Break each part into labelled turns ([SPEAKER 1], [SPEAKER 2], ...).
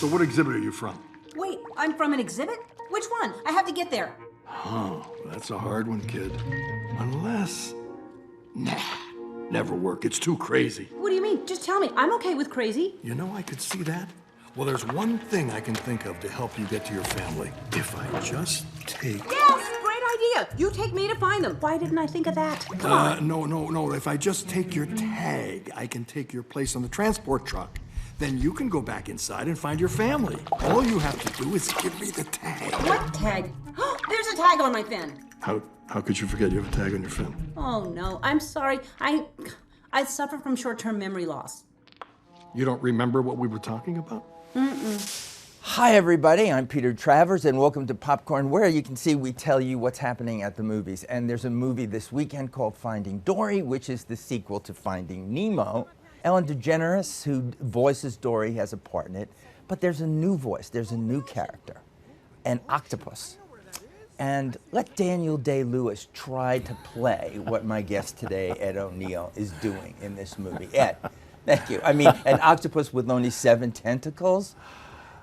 [SPEAKER 1] So what exhibit are you from?
[SPEAKER 2] Wait, I'm from an exhibit? Which one? I have to get there.
[SPEAKER 1] Oh, that's a hard one, kid. Unless... Nah, never work. It's too crazy.
[SPEAKER 2] What do you mean? Just tell me. I'm okay with crazy.
[SPEAKER 1] You know I could see that? Well, there's one thing I can think of to help you get to your family. If I just take...
[SPEAKER 2] Yes, great idea. You take me to find them. Why didn't I think of that? Come on.
[SPEAKER 1] No. If I just take your tag, I can take your place on the transport truck. Then you can go back inside and find your family. All you have to do is give me the tag.
[SPEAKER 2] What tag? There's a tag on my fin.
[SPEAKER 1] How could you forget you have a tag on your fin?
[SPEAKER 2] Oh, no. I'm sorry. I suffer from short-term memory loss.
[SPEAKER 1] You don't remember what we were talking about?
[SPEAKER 3] Hi, everybody. I'm Peter Travers, and welcome to Popcorn, where you can see we tell you what's happening at the movies. And there's a movie this weekend called Finding Dory, which is the sequel to Finding Nemo. Ellen DeGeneres, who voices Dory, has a part in it. But there's a new voice. There's a new character, an octopus. And let Daniel Day-Lewis try to play what my guest today, Ed O'Neill, is doing in this movie. Ed, thank you. I mean, an octopus with only 7 tentacles,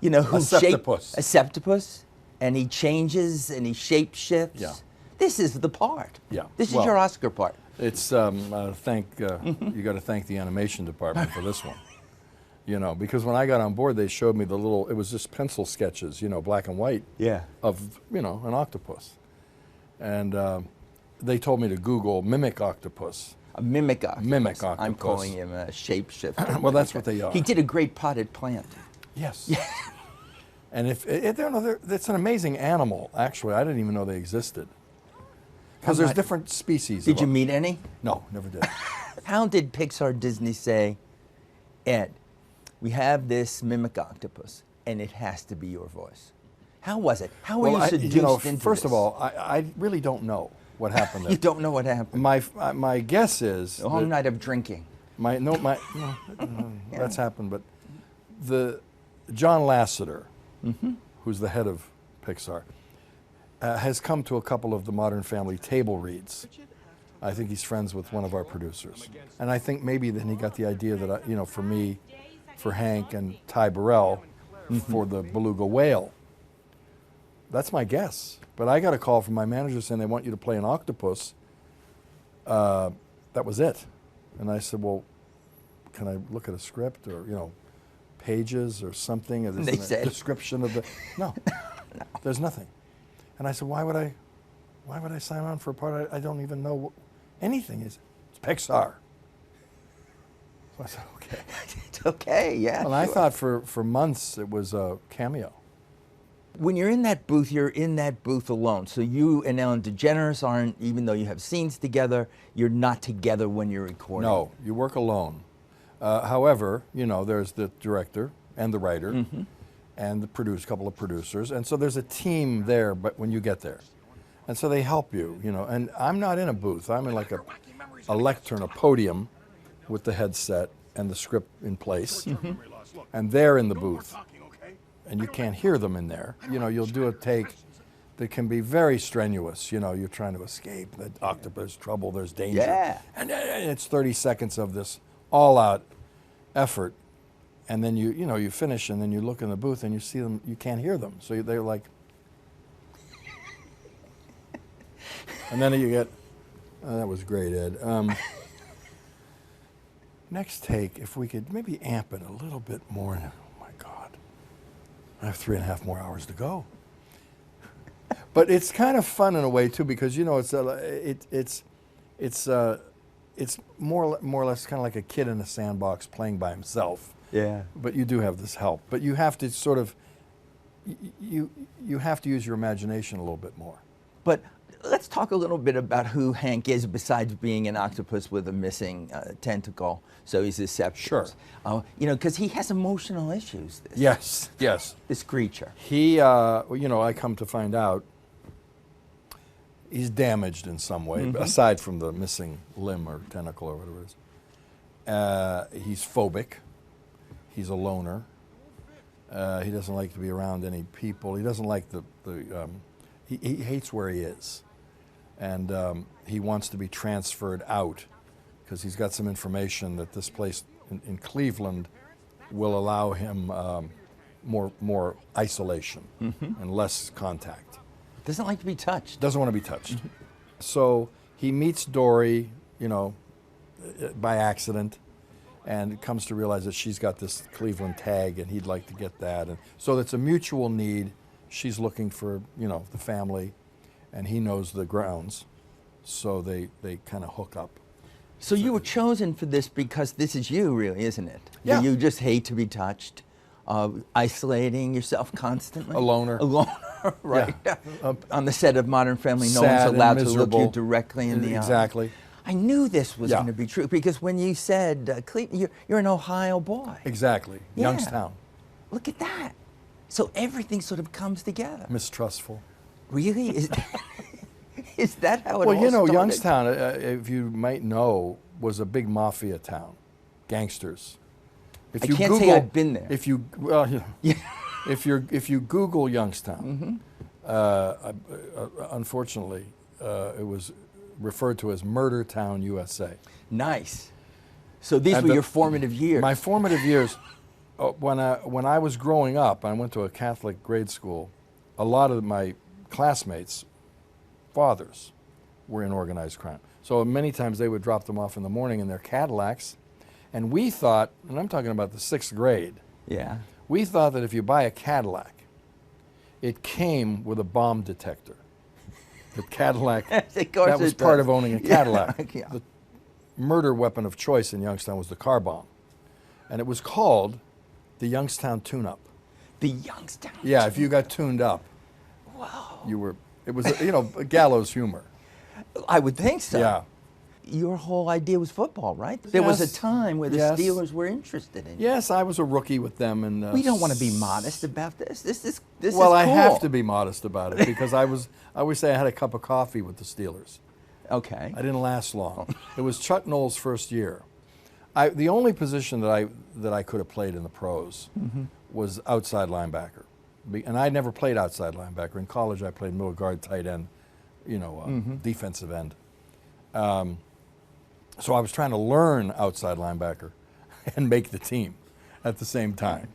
[SPEAKER 3] you know, who
[SPEAKER 1] a septopus.
[SPEAKER 3] A septopus, and he changes and he shape shifts.
[SPEAKER 1] Yeah.
[SPEAKER 3] This is the part.
[SPEAKER 1] Yeah.
[SPEAKER 3] This is your Oscar part.
[SPEAKER 1] It's you got to thank the animation department for this one. You know, because when I got on board, they showed me it was just pencil sketches, you know, black and white.
[SPEAKER 3] Yeah.
[SPEAKER 1] Of, you know, an octopus. And they told me to Google mimic octopus.
[SPEAKER 3] A mimic octopus.
[SPEAKER 1] Mimic octopus.
[SPEAKER 3] I'm calling him a shapeshifter.
[SPEAKER 1] Well, that's what they are.
[SPEAKER 3] He did a great potted plant.
[SPEAKER 1] Yes.
[SPEAKER 3] Yeah.
[SPEAKER 1] And it's an amazing animal, actually. I didn't even know they existed. Because there's different species.
[SPEAKER 3] Did you meet any?
[SPEAKER 1] No, never did.
[SPEAKER 3] How did Pixar Disney say, Ed, we have this mimic octopus, and it has to be your voice? How was it? How were you seduced into
[SPEAKER 1] first
[SPEAKER 3] this?
[SPEAKER 1] of all, I really don't know what happened there.
[SPEAKER 3] You don't know what happened?
[SPEAKER 1] My guess is...
[SPEAKER 3] A long night of drinking.
[SPEAKER 1] That's happened, but John Lasseter, who's the head of Pixar, has come to a couple of the Modern Family table reads. I think he's friends with one of our producers. And I think maybe then he got the idea that, for me, for Hank and Ty Burrell, for the beluga whale. That's my guess. But I got a call from my manager saying they want you to play an octopus. That was it. And I said, well, can I look at a script or, pages or something? Or
[SPEAKER 3] They said.
[SPEAKER 1] Description of the... No, there's nothing. And I said, why would I sign on for a part I don't even know what anything is? It's Pixar. So I said, okay.
[SPEAKER 3] It's okay, yeah.
[SPEAKER 1] And I thought for months it was a cameo.
[SPEAKER 3] When you're in that booth alone. So you and Ellen DeGeneres aren't, even though you have scenes together, you're not together when you're recording.
[SPEAKER 1] No, you work alone. However, there's the director and the writer and the couple of producers. And so there's a team there, but when you get there. And so they help you, And I'm not in a booth. I'm in like a lectern, a podium with the headset and the script in place. And they're in the booth. And you can't hear them in there. You'll do a take that can be very strenuous. You're trying to escape. The octopus, trouble, there's danger.
[SPEAKER 3] Yeah.
[SPEAKER 1] And it's 30 seconds of this all-out effort. And then you finish, and then you look in the booth, and you see them. You can't hear them, so they're like. And then you get, that was great, Ed. Next take, if we could maybe amp it a little bit more. Oh my God, I have 3.5 more hours to go. But it's kind of fun in a way too, because it's more or less kind of like a kid in a sandbox playing by himself.
[SPEAKER 3] Yeah.
[SPEAKER 1] But you do have this help. But you have to sort of, you have to use your imagination a little bit more.
[SPEAKER 3] But let's talk a little bit about who Hank is besides being an octopus with a missing tentacle. So he's a septopus.
[SPEAKER 1] Sure.
[SPEAKER 3] Because he has emotional issues.
[SPEAKER 1] Yes.
[SPEAKER 3] This creature.
[SPEAKER 1] He, I come to find out, he's damaged in some way, aside from the missing limb or tentacle or whatever it is. He's phobic. He's a loner. He doesn't like to be around any people. He doesn't like he hates where he is. And he wants to be transferred out because he's got some information that this place in Cleveland will allow him more isolation and less contact.
[SPEAKER 3] Doesn't like to be touched.
[SPEAKER 1] Doesn't want to be touched. So he meets Dory, you know, by accident, and comes to realize that she's got this Cleveland tag and he'd like to get that. And so it's a mutual need. She's looking for, you know, the family, and he knows the grounds. So they kind of hook up.
[SPEAKER 3] So you were chosen for this because this is you, really, isn't it?
[SPEAKER 1] Yeah.
[SPEAKER 3] You just hate to be touched, isolating yourself constantly.
[SPEAKER 1] A loner.
[SPEAKER 3] A loner, right.
[SPEAKER 1] Yeah.
[SPEAKER 3] On the set of Modern Family, no
[SPEAKER 1] Sad
[SPEAKER 3] one's
[SPEAKER 1] and
[SPEAKER 3] allowed to look
[SPEAKER 1] miserable.
[SPEAKER 3] you directly in the eye.
[SPEAKER 1] Exactly.
[SPEAKER 3] I knew this was
[SPEAKER 1] Yeah.
[SPEAKER 3] going to be true because when you said, Cleveland, you're an Ohio boy.
[SPEAKER 1] Exactly.
[SPEAKER 3] Yeah.
[SPEAKER 1] Youngstown.
[SPEAKER 3] Look at that. So everything sort of comes together.
[SPEAKER 1] Mistrustful.
[SPEAKER 3] Really? Is that how it all
[SPEAKER 1] Well, you know,
[SPEAKER 3] started?
[SPEAKER 1] Youngstown, if you might know, was a big mafia town. Gangsters. If
[SPEAKER 3] I can't say I've been there.
[SPEAKER 1] If you, well,
[SPEAKER 3] Yeah.
[SPEAKER 1] if you Google Youngstown, unfortunately, it was referred to as Murder Town, USA.
[SPEAKER 3] Nice. So these
[SPEAKER 1] And
[SPEAKER 3] were your formative years.
[SPEAKER 1] My formative years, when I was growing up, I went to a Catholic grade school. A lot of my classmates' fathers were in organized crime. So many times they would drop them off in the morning in their Cadillacs, and we thought, and I'm talking about the 6th grade,
[SPEAKER 3] Yeah.
[SPEAKER 1] we thought that if you buy a Cadillac, it came with a bomb detector. The Cadillac,
[SPEAKER 3] Of course
[SPEAKER 1] that was
[SPEAKER 3] it
[SPEAKER 1] part
[SPEAKER 3] does.
[SPEAKER 1] of owning a
[SPEAKER 3] Yeah,
[SPEAKER 1] Cadillac.
[SPEAKER 3] yeah.
[SPEAKER 1] The murder weapon of choice in Youngstown was the car bomb. And it was called the Youngstown tune-up.
[SPEAKER 3] The Youngstown.
[SPEAKER 1] Yeah, if you got tuned up,
[SPEAKER 3] Wow.
[SPEAKER 1] you were, it was, you know, gallows humor.
[SPEAKER 3] I would think so.
[SPEAKER 1] Yeah.
[SPEAKER 3] Your whole idea was football, right? There was a
[SPEAKER 1] Yes.
[SPEAKER 3] time where the
[SPEAKER 1] Yes.
[SPEAKER 3] Steelers were interested in you.
[SPEAKER 1] Yes, I was a rookie with them. And
[SPEAKER 3] We don't want to be modest about this. This is
[SPEAKER 1] well, I
[SPEAKER 3] cool.
[SPEAKER 1] have to be modest about it because I always say I had a cup of coffee with the Steelers.
[SPEAKER 3] Okay.
[SPEAKER 1] I didn't last long. It was Chuck Noll's first year. The only position that I could have played in the pros was outside linebacker, and I never played outside linebacker. In college, I played middle guard, tight end, you know, defensive end. So I was trying to learn outside linebacker and make the team at the same time,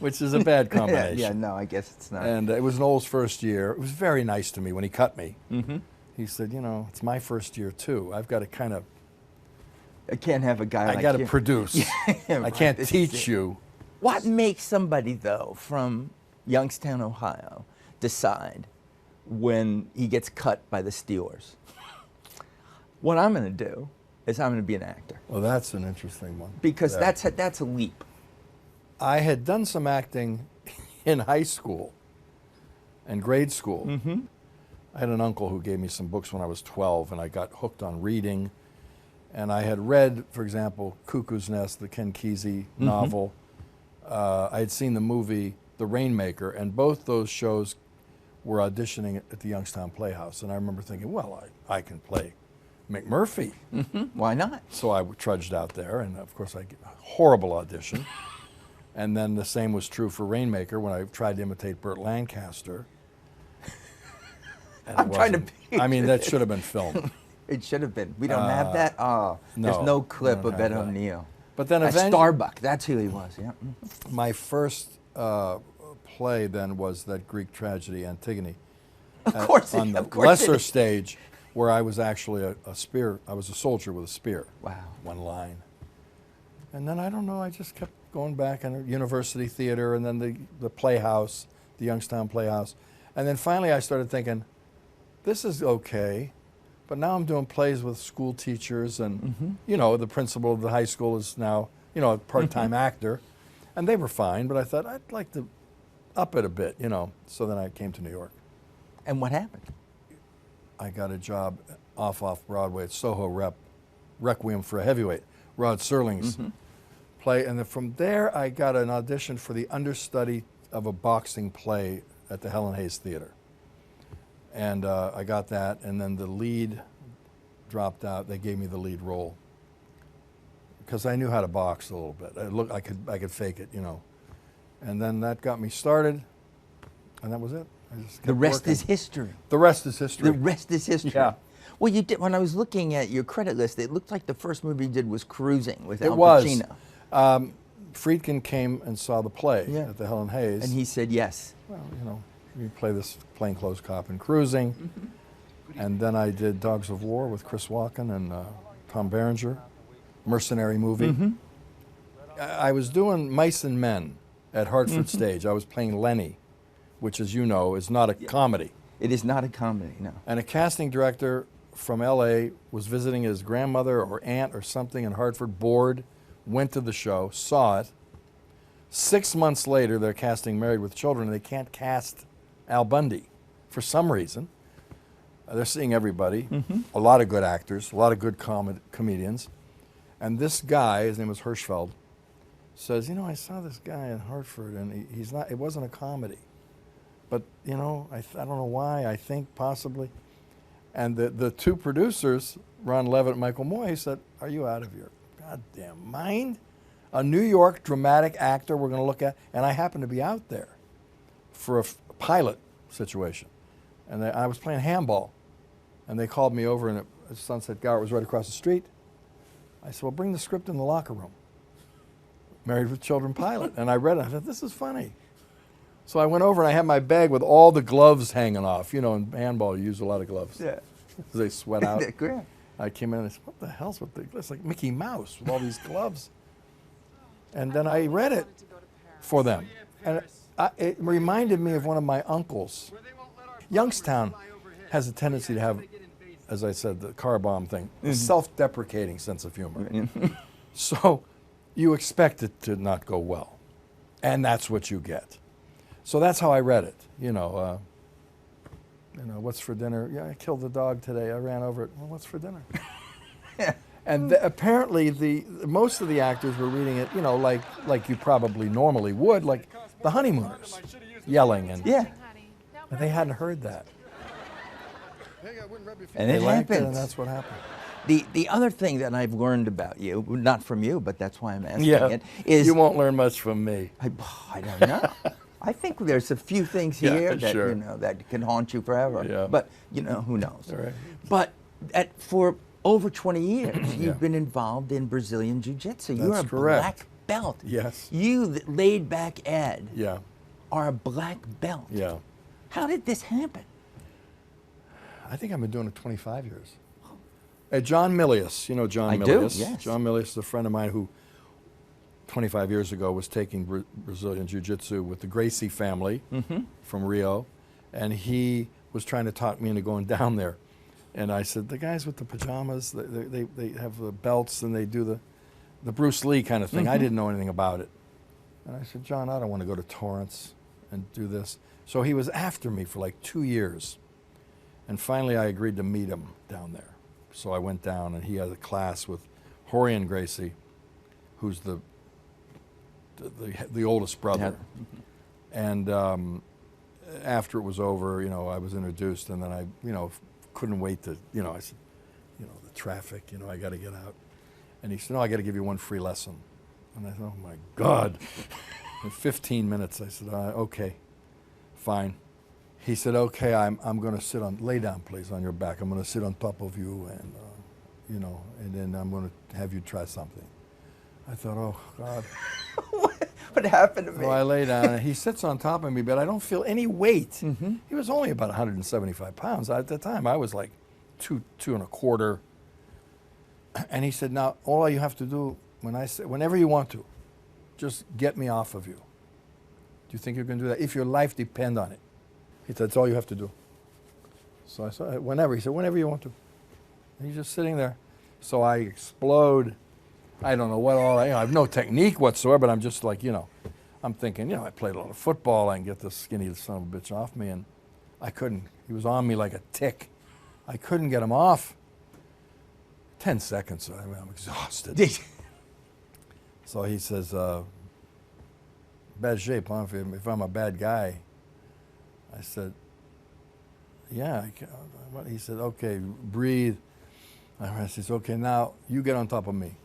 [SPEAKER 1] which is a bad combination.
[SPEAKER 3] Yeah, no, I guess it's not.
[SPEAKER 1] And it was Noel's first year. It was very nice to me when he cut me. He said, you know, it's my first year too. I've got to kind of,
[SPEAKER 3] I can't have a guy like
[SPEAKER 1] I got to
[SPEAKER 3] you.
[SPEAKER 1] produce.
[SPEAKER 3] Yeah,
[SPEAKER 1] I
[SPEAKER 3] right,
[SPEAKER 1] can't
[SPEAKER 3] this is
[SPEAKER 1] teach
[SPEAKER 3] it.
[SPEAKER 1] you.
[SPEAKER 3] What makes somebody, though, from Youngstown, Ohio, decide when he gets cut by the Steelers, what I'm going to do is I'm going to be an actor?
[SPEAKER 1] Well, that's an interesting one.
[SPEAKER 3] Because
[SPEAKER 1] Yeah.
[SPEAKER 3] that's a leap.
[SPEAKER 1] I had done some acting in high school and grade school. I had an uncle who gave me some books when I was 12, and I got hooked on reading. And I had read, for example, Cuckoo's Nest, the Ken Kesey novel. I had seen the movie The Rainmaker, and both those shows were auditioning at the Youngstown Playhouse. And I remember thinking, well, I can play McMurphy.
[SPEAKER 3] Why not?
[SPEAKER 1] So I trudged out there, and of course I get a horrible audition. And then the same was true for Rainmaker when I tried to imitate Burt Lancaster. And
[SPEAKER 3] I'm
[SPEAKER 1] it
[SPEAKER 3] trying to
[SPEAKER 1] wasn't- I mean, that should have been filmed.
[SPEAKER 3] It should have been. We don't have that? Oh, there's
[SPEAKER 1] no,
[SPEAKER 3] no
[SPEAKER 1] we
[SPEAKER 3] clip
[SPEAKER 1] don't
[SPEAKER 3] of
[SPEAKER 1] have
[SPEAKER 3] Ed
[SPEAKER 1] that.
[SPEAKER 3] O'Neill.
[SPEAKER 1] But then
[SPEAKER 3] That's
[SPEAKER 1] eventually,
[SPEAKER 3] Starbuck. That's who he was, yeah.
[SPEAKER 1] my first play then was that Greek tragedy, Antigone.
[SPEAKER 3] Of course
[SPEAKER 1] On the
[SPEAKER 3] of course
[SPEAKER 1] lesser
[SPEAKER 3] it is.
[SPEAKER 1] stage, where I was actually a spear. I was a soldier with a spear.
[SPEAKER 3] Wow.
[SPEAKER 1] One line. And then I don't know. I just kept going back in University Theater, and then the Playhouse, the Youngstown Playhouse, and then finally I started thinking, this is okay, but now I'm doing plays with school teachers, and you know, the principal of the high school is now, you know, a part-time actor, and they were fine, but I thought I'd like to up it a bit, you know. So then I came to New York.
[SPEAKER 3] And what happened?
[SPEAKER 1] I got a job off Broadway at Soho Requiem for a Heavyweight, Rod Serling's play, and then from there I got an audition for the understudy of a boxing play at the Helen Hayes Theater. And I got that, and then the lead dropped out. They gave me the lead role because I knew how to box a little bit. I could fake it, you know. And then that got me started, and that was it. I just
[SPEAKER 3] The
[SPEAKER 1] kept
[SPEAKER 3] rest
[SPEAKER 1] working.
[SPEAKER 3] is history.
[SPEAKER 1] The rest is history.
[SPEAKER 3] The rest is history.
[SPEAKER 1] Yeah.
[SPEAKER 3] Well, you did. When I was looking at your credit list, it looked like the first movie you did was Cruising with
[SPEAKER 1] It
[SPEAKER 3] Al
[SPEAKER 1] was.
[SPEAKER 3] Pacino.
[SPEAKER 1] Friedkin came and saw the play
[SPEAKER 3] Yeah.
[SPEAKER 1] at the Helen Hayes.
[SPEAKER 3] And he said yes.
[SPEAKER 1] Well, you know, you play this plainclothes cop in Cruising. And then I did Dogs of War with Chris Walken and Tom Berenger, mercenary movie. I was doing Mice and Men at Hartford Stage. I was playing Lenny, which, as you know, is not a comedy.
[SPEAKER 3] It is not a comedy, no.
[SPEAKER 1] And a casting director from LA was visiting his grandmother or aunt or something in Hartford, bored, went to the show, saw it. 6 months later, they're casting Married with Children, and they can't cast Al Bundy for some reason. They're seeing everybody, a lot of good actors, a lot of good comedians. And this guy, his name was Hirschfeld, says, you know, I saw this guy in Hartford, and he's not, it wasn't a comedy. But, you know, I don't know why, I think possibly. And the two producers, Ron Levitt and Michael Moy, said, are you out of your goddamn mind? A New York dramatic actor we're going to look at, and I happened to be out there for a pilot situation. And I was playing handball, and they called me over, and Sunset Gower was right across the street. I said, well, bring the script in the locker room. Married with Children pilot. And I read it, I thought, this is funny. So I went over and I had my bag with all the gloves hanging off. You know, in handball, you use a lot of gloves.
[SPEAKER 3] Yeah.
[SPEAKER 1] They sweat out.
[SPEAKER 3] Great.
[SPEAKER 1] I came in and I said, what the hell's with the, it's like Mickey Mouse with all these gloves. And then I read it for them. And it reminded me of one of my uncles. Youngstown has a tendency to have, as I said, the car bomb thing, a self-deprecating sense of humor. So you expect it to not go well. And that's what you get. So that's how I read it. You know, what's for dinner? Yeah, I killed the dog today. I ran over it. Well, what's for dinner? And apparently most of the actors were reading it, you know, like you probably normally would, like the Honeymooners, yelling. And
[SPEAKER 3] Yeah.
[SPEAKER 1] but they hadn't heard that.
[SPEAKER 3] And
[SPEAKER 1] They
[SPEAKER 3] it
[SPEAKER 1] liked it,
[SPEAKER 3] happens.
[SPEAKER 1] and that's what happened.
[SPEAKER 3] The other thing that I've learned about you, not from you, but that's why I'm asking
[SPEAKER 1] Yeah,
[SPEAKER 3] it, is
[SPEAKER 1] you won't learn much from me.
[SPEAKER 3] I don't know. I think there's a few things
[SPEAKER 1] Yeah,
[SPEAKER 3] here that
[SPEAKER 1] sure.
[SPEAKER 3] you know that can haunt you forever.
[SPEAKER 1] Yeah.
[SPEAKER 3] But you know, who knows?
[SPEAKER 1] All right.
[SPEAKER 3] But for over 20 years,
[SPEAKER 1] Yeah.
[SPEAKER 3] you've been involved in Brazilian Jiu-Jitsu. You're
[SPEAKER 1] That's
[SPEAKER 3] a
[SPEAKER 1] correct.
[SPEAKER 3] black belt.
[SPEAKER 1] Yes.
[SPEAKER 3] You, laid back Ed,
[SPEAKER 1] Yeah,
[SPEAKER 3] are a black belt.
[SPEAKER 1] yeah.
[SPEAKER 3] How did this happen?
[SPEAKER 1] I think I've been doing it 25 years. John Milius, you know John
[SPEAKER 3] I do,
[SPEAKER 1] Milius?
[SPEAKER 3] yes.
[SPEAKER 1] John Milius is a friend of mine who 25 years ago was taking Brazilian Jiu-Jitsu with the Gracie family from Rio, and he was trying to talk me into going down there. And I said, the guys with the pajamas, they have the belts and they do the Bruce Lee kind of thing. I didn't know anything about it. And I said, John, I don't want to go to Torrance and do this. So he was after me for like 2 years. And finally I agreed to meet him down there. So I went down and he had a class with Horian Gracie, who's the oldest brother. And after it was over, you know, I was introduced, and then I, you know, couldn't wait to, you know, I said, you know, the traffic, you know, I got to get out. And he said, no, I got to give you one free lesson. And I thought, oh my God. In 15 minutes, I said, okay, fine. He said, okay, I'm going to lay down, please, on your back. I'm going to sit on top of you, and, you know, and then I'm going to have you try something. I thought, oh, God.
[SPEAKER 3] What happened to me?
[SPEAKER 1] So I lay down, and he sits on top of me, but I don't feel any weight. He was only about 175 pounds. At the time, I was like two and a quarter. And he said, now, all you have to do, whenever you want to, just get me off of you. Do you think you can do that? If your life depends on it. He said, that's all you have to do. So I said, whenever. He said, whenever you want to. And he's just sitting there. So I explode. I don't know what all, I have no technique whatsoever, but I'm just like, you know, I'm thinking, you know, I played a lot of football. I can get this skinny son of a bitch off me. And I couldn't. He was on me like a tick. I couldn't get him off. 10 seconds, I'm exhausted. So he says, bad shape, huh, if I'm a bad guy. I said, yeah. He said, okay, breathe. I said, okay, now you get on top of me.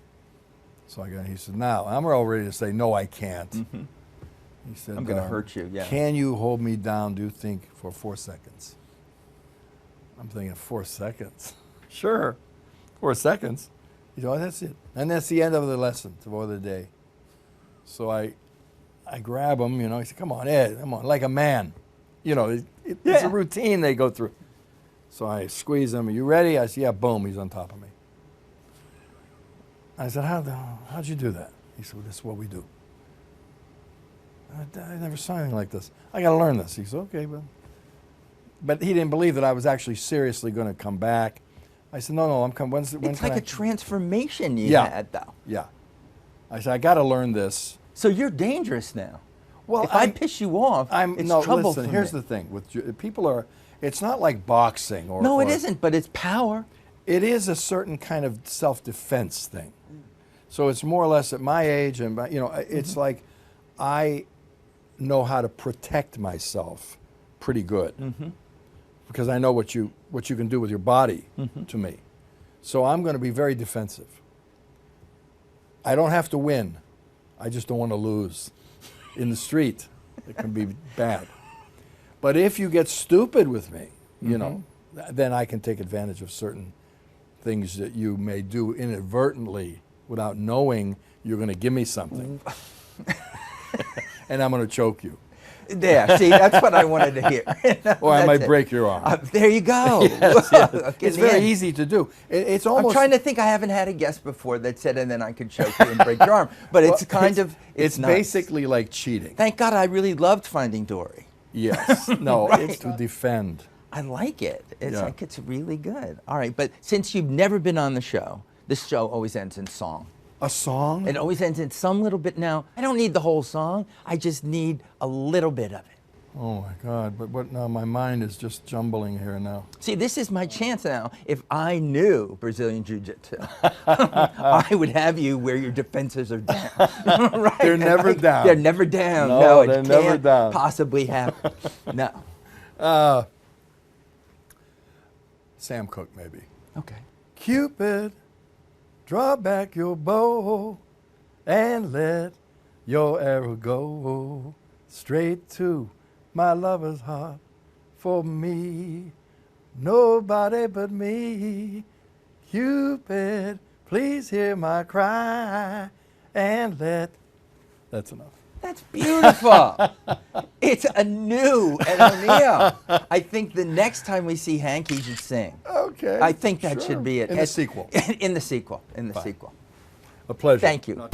[SPEAKER 1] So he said, now, I'm all ready to say, no, I can't. He said,
[SPEAKER 3] I'm going to hurt you, yeah.
[SPEAKER 1] Can you hold me down, do you think, for 4 seconds? I'm thinking, 4 seconds? Sure, 4 seconds. He said, oh, that's it. And that's the end of the lesson, for the day. So I grab him, you know. He said, "Come on, Ed, come on, like a man." You know, it's a routine they go through. So I squeeze him. Are you ready? I said, "Yeah." Boom, he's on top of me. I said, "How'd you do that?" He said, "Well, this is what we do." I never saw anything like this. I got to learn this. He said, "Okay, but he didn't believe that I was actually seriously going to come back. I said, "No, I'm coming.
[SPEAKER 3] It's like a transformation you had, though.
[SPEAKER 1] Yeah. I said, "I got to learn this."
[SPEAKER 3] So you're dangerous now.
[SPEAKER 1] Well,
[SPEAKER 3] if I piss you off, it's trouble
[SPEAKER 1] listen,
[SPEAKER 3] for
[SPEAKER 1] here's
[SPEAKER 3] me.
[SPEAKER 1] the thing. With people are, it's not like boxing or.
[SPEAKER 3] No, it isn't, but it's power.
[SPEAKER 1] It is a certain kind of self-defense thing. So it's more or less at my age, and you know, it's like I know how to protect myself pretty good because I know what you can do with your body to me. So I'm going to be very defensive. I don't have to win. I just don't want to lose. In the street, it can be bad. But if you get stupid with me, you know, then I can take advantage of certain things that you may do inadvertently without knowing you're going to give me something. And I'm going to choke you.
[SPEAKER 3] There, see, that's what I wanted to hear.
[SPEAKER 1] Or I might break your arm.
[SPEAKER 3] There you go.
[SPEAKER 1] Yes, yes.
[SPEAKER 3] Okay,
[SPEAKER 1] It's very easy to do. It's almost.
[SPEAKER 3] I'm trying to think. I haven't had a guest before that said, and then I could choke you and break your arm. But it's kind of.
[SPEAKER 1] It's
[SPEAKER 3] nice.
[SPEAKER 1] basically like cheating.
[SPEAKER 3] Thank God I really loved Finding Dory.
[SPEAKER 1] Yes. No,
[SPEAKER 3] Right.
[SPEAKER 1] it's to defend.
[SPEAKER 3] I like it. It's
[SPEAKER 1] Yeah.
[SPEAKER 3] like it's really good. All right, but since you've never been on the show, this show always ends in song.
[SPEAKER 1] A song?
[SPEAKER 3] It always ends in some little bit. Now, I don't need the whole song. I just need a little bit of it.
[SPEAKER 1] Oh my God! But what now? My mind is just jumbling here now.
[SPEAKER 3] See, this is my chance now. If I knew Brazilian Jiu-Jitsu, I would have you where your defenses are down. Right?
[SPEAKER 1] They're never down.
[SPEAKER 3] They're never down.
[SPEAKER 1] No,
[SPEAKER 3] it
[SPEAKER 1] they're
[SPEAKER 3] can't
[SPEAKER 1] never down.
[SPEAKER 3] possibly happen. No.
[SPEAKER 1] Sam Cooke, maybe.
[SPEAKER 3] Okay.
[SPEAKER 1] Cupid, draw back your bow and let your arrow go straight to my lover's heart. For me, nobody but me. Cupid, please hear my cry and let. That's enough.
[SPEAKER 3] That's beautiful. It's a new Ed O'Neill. I think the next time we see Hank, he should sing.
[SPEAKER 1] Okay.
[SPEAKER 3] I think that
[SPEAKER 1] sure.
[SPEAKER 3] should be it.
[SPEAKER 1] In the sequel.
[SPEAKER 3] In the sequel. In the
[SPEAKER 1] Fine.
[SPEAKER 3] sequel.
[SPEAKER 1] A pleasure.
[SPEAKER 3] Thank you.